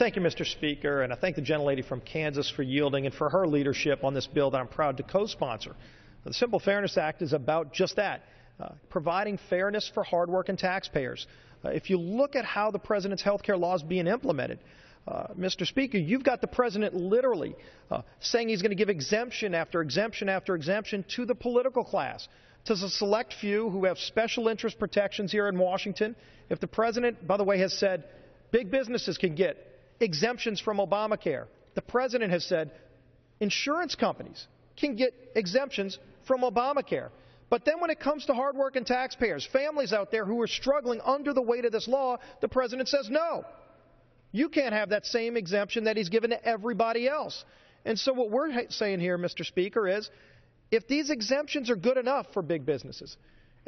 Thank you, Mr. Speaker, and I thank the gentlelady from Kansas for yielding and for her leadership on this bill that I'm proud to co-sponsor. The Simple Fairness Act is about just that, providing fairness for hardworking taxpayers. If you look at how the president's health care law is being implemented, Mr. Speaker, you've got the president literally saying he's going to give exemption after exemption after exemption to the political class, to the select few who have special interest protections here in Washington. If the president, by the way, has said big businesses can get exemptions from Obamacare, the president has said insurance companies can get exemptions from Obamacare. But then when it comes to hardworking taxpayers, families out there who are struggling under the weight of this law, the president says no. You can't have that same exemption that he's given to everybody else. And so what we're saying here, Mr. Speaker, is if these exemptions are good enough for big businesses,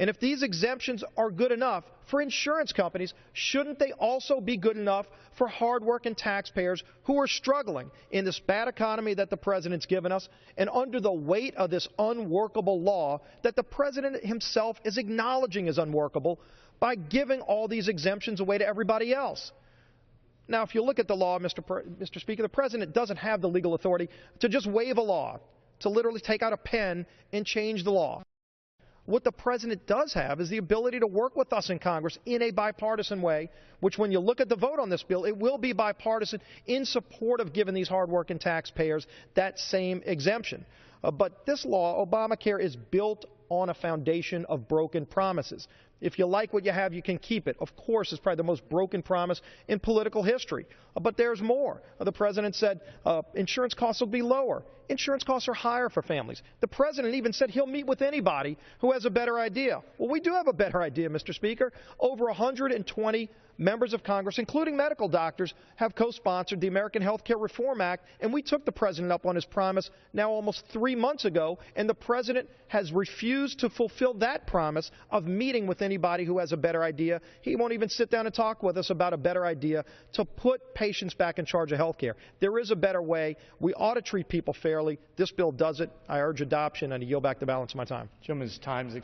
and if these exemptions are good enough for insurance companies, shouldn't they also be good enough for hardworking taxpayers who are struggling in this bad economy that the president's given us and under the weight of this unworkable law that the president himself is acknowledging is unworkable by giving all these exemptions away to everybody else? Now, if you look at the law, Mr. Speaker, the president doesn't have the legal authority to just waive a law, to literally take out a pen and change the law. What the president does have is the ability to work with us in Congress in a bipartisan way, which when you look at the vote on this bill, it will be bipartisan in support of giving these hardworking taxpayers that same exemption. But this law, Obamacare, is built on a foundation of broken promises. If you like what you have, you can keep it. Of course, it's probably the most broken promise in political history. But there's more. The president said insurance costs will be lower. Insurance costs are higher for families. The president even said he'll meet with anybody who has a better idea. Well, we do have a better idea, Mr. Speaker. Over 120 members of Congress, including medical doctors, have co-sponsored the American Health Care Reform Act, and we took the president up on his promise now almost 3 months ago, and the president has refused to fulfill that promise of meeting with anybody who has a better idea. He won't even sit down and talk with us about a better idea to put patients back in charge of health care. There is a better way. We ought to treat people fairly. This bill does it. I urge adoption, and I yield back the balance of my time. Gentleman's time is